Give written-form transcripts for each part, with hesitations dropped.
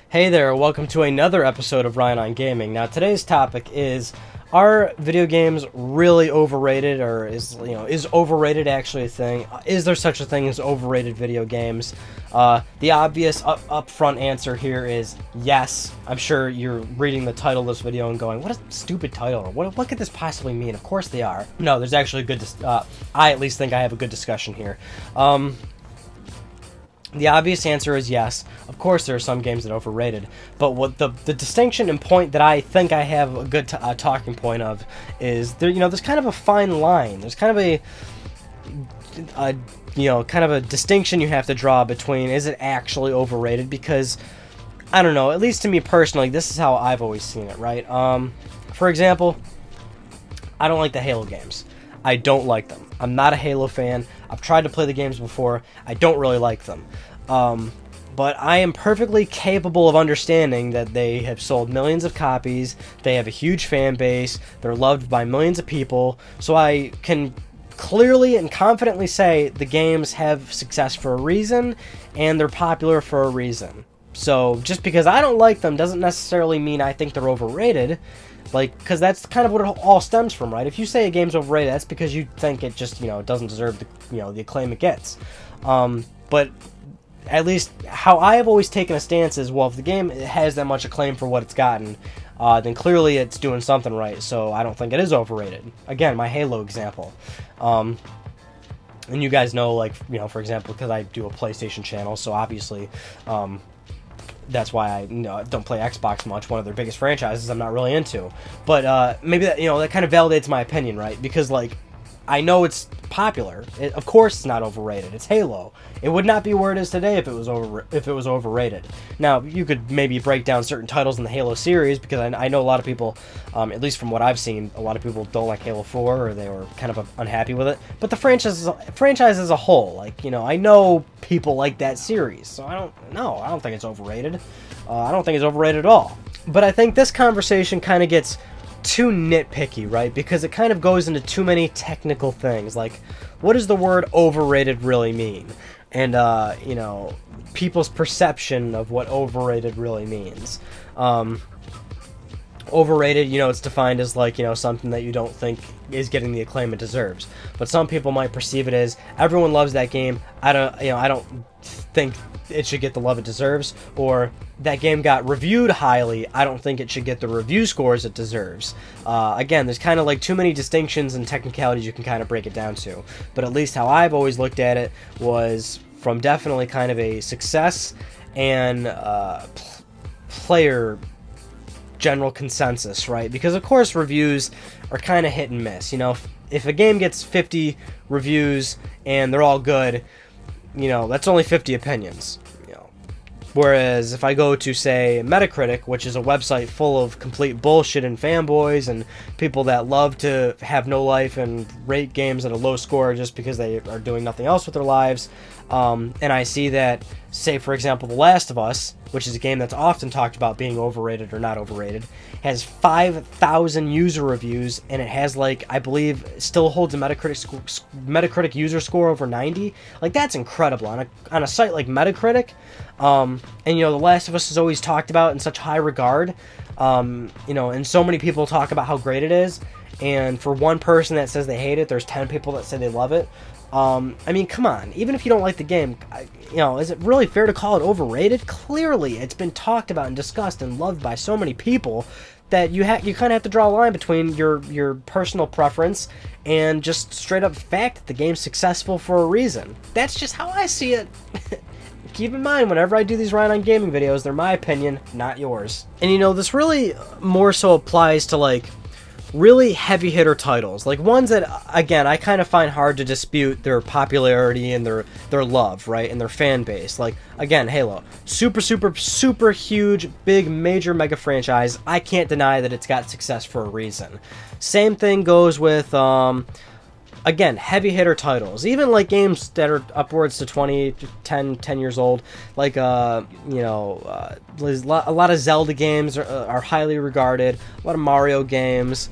Hey there, welcome to another episode of Ryan on Gaming. Now today's topic is, are video games really overrated, or is overrated actually a thing? Is there such a thing as overrated video games? The obvious upfront answer here is yes. I'm sure you're reading the title of this video and going, what a stupid title, what could this possibly mean? Of course they are. No, there's actually a good, I at least think I have a good discussion here. The obvious answer is yes. Of course, there are some games that are overrated, but what the distinction and point that I think I have a good talking point of is there's kind of a fine line. There's kind of a distinction you have to draw between, is it actually overrated? Because I don't know, at least to me personally, this is how I've always seen it, right? For example, I don't like the Halo games. I don't like them. I'm not a Halo fan. I've tried to play the games before. I don't really like them. But I am perfectly capable of understanding that they have sold millions of copies. They have a huge fan base. They're loved by millions of people. So I can clearly and confidently say the games have success for a reason, and they're popular for a reason. So just because I don't like them doesn't necessarily mean I think they're overrated. Because that's kind of what it all stems from, right? If you say a game's overrated, that's because you think it just, doesn't deserve the acclaim it gets. But at least how I have always taken a stance is, well, if the game has that much acclaim for what it's gotten, then clearly it's doing something right. So I don't think it is overrated. Again, my Halo example. And you guys know, for example, because I do a PlayStation channel, so obviously, that's why I don't play Xbox much. One of their biggest franchises I'm not really into. But maybe that that kind of validates my opinion, right? Because I know it's popular. Of course it's not overrated. It's Halo. It would not be where it is today if it was overrated. Now, you could maybe break down certain titles in the Halo series, because I know a lot of people, at least from what I've seen, a lot of people don't like Halo 4, or they were kind of unhappy with it. But the franchise as a whole, I know people like that series, so I don't think it's overrated. I don't think it's overrated at all. But I think this conversation kind of gets too nitpicky, right? Because it kind of goes into too many technical things, like what does the word overrated really mean? And people's perception of what overrated really means. Overrated, it's defined as something that you don't think is getting the acclaim it deserves. But some people might perceive it as, everyone loves that game, I don't think it should get the love it deserves, or that game got reviewed highly, I don't think it should get the review scores it deserves. Again, there's kind of too many distinctions and technicalities you can kind of break it down to. But at least how I've always looked at it was from definitely kind of a success and player general consensus, right? Because of course reviews are kind of hit and miss. If a game gets 50 reviews and they're all good, that's only 50 opinions. Whereas if I go to, say, Metacritic, which is a website full of complete bullshit and fanboys and people that love to have no life and rate games at a low score just because they are doing nothing else with their lives, and I see that, say, for example, The Last of Us, which is a game that's often talked about being overrated or not overrated, has 5,000 user reviews, and it has, I believe, still holds a Metacritic user score over 90. That's incredible. On a site like Metacritic, and The Last of Us is always talked about in such high regard, and so many people talk about how great it is, and for one person that says they hate it, there's 10 people that say they love it. I mean, come on. Even if you don't like the game, is it really fair to call it overrated? Clearly, it's been talked about and discussed and loved by so many people that you kind of have to draw a line between your personal preference and just straight up fact that the game's successful for a reason. That's just how I see it. Keep in mind, whenever I do these Ryan on Gaming videos, they're my opinion, not yours. And this really more so applies to really heavy hitter titles, ones that, again, I kind of find hard to dispute their popularity and their love, right, and their fan base. Again, Halo, super huge, big, major mega franchise. I can't deny that it's got success for a reason. Same thing goes with again, heavy hitter titles, even games that are upwards to 10 years old, a lot of Zelda games are highly regarded, a lot of Mario games,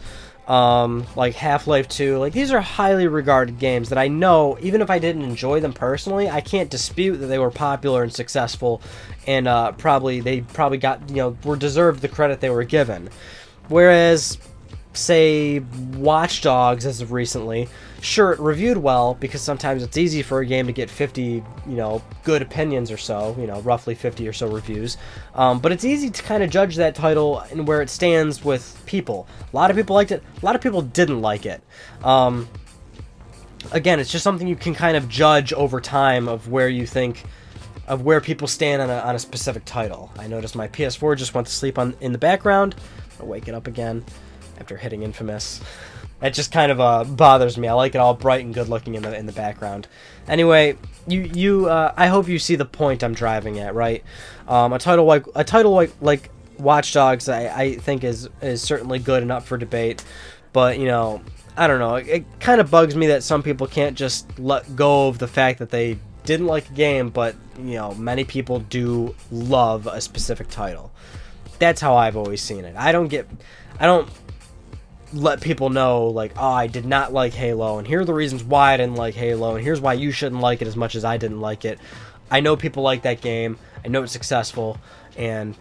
like Half-Life 2. Like, these are highly regarded games that I know, even if I didn't enjoy them personally, I can't dispute that they were popular and successful, and they probably got, you know, were deserved the credit they were given. Whereas, say, Watch Dogs, as of recently, sure, it reviewed well, because sometimes it's easy for a game to get 50, you know, good opinions or so, you know, roughly 50 or so reviews, but it's easy to kind of judge that title and where it stands with people. A lot of people liked it, a lot of people didn't like it. Again, it's just something you can kind of judge over time of where you think, of where people stand on a specific title. I noticed my PS4 just went to sleep in the background. I'll wake it up again after hitting Infamous. It just kind of bothers me. I like it all bright and good looking in the background. Anyway, I hope you see the point I'm driving at, right? A title like Watch Dogs, I think is certainly good and up for debate, but you know, I don't know. It kind of bugs me that some people can't just let go of the fact that they didn't like a game, but you know, many people do love a specific title. That's how I've always seen it. I don't let people know, like, oh, I did not like Halo, and here are the reasons why I didn't like Halo, and here's why you shouldn't like it as much as I didn't like it. I know people like that game, I know it's successful, and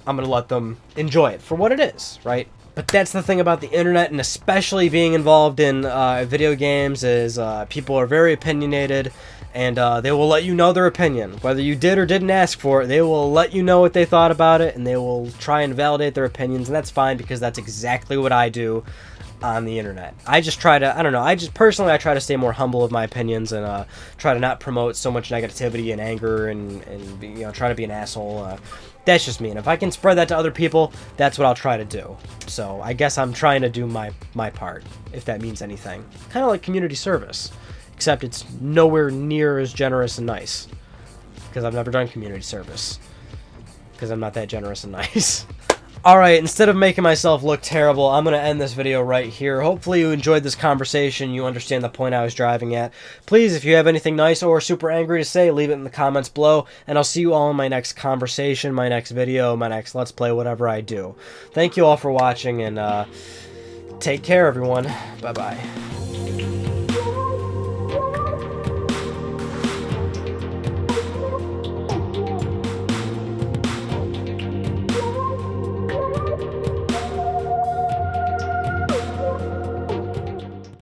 I'm gonna let them enjoy it for what it is, right? But that's the thing about the internet, and especially being involved in video games, is people are very opinionated, and they will let you know their opinion. Whether you did or didn't ask for it, they will let you know what they thought about it, and they will try and validate their opinions, and that's fine, because that's exactly what I do on the internet. I just try to, I don't know, I try to stay more humble with my opinions, and try to not promote so much negativity and anger, and you know, try to be an asshole. That's just me, and if I can spread that to other people, that's what I'll try to do. So I guess I'm trying to do my part, if that means anything. Kind of like community service, except it's nowhere near as generous and nice, because I've never done community service, because I'm not that generous and nice. Alright, instead of making myself look terrible, I'm going to end this video right here. Hopefully you enjoyed this conversation, you understand the point I was driving at. Please, if you have anything nice or super angry to say, leave it in the comments below, and I'll see you all in my next conversation, my next video, my next Let's Play, whatever I do. Thank you all for watching, and take care, everyone. Bye-bye.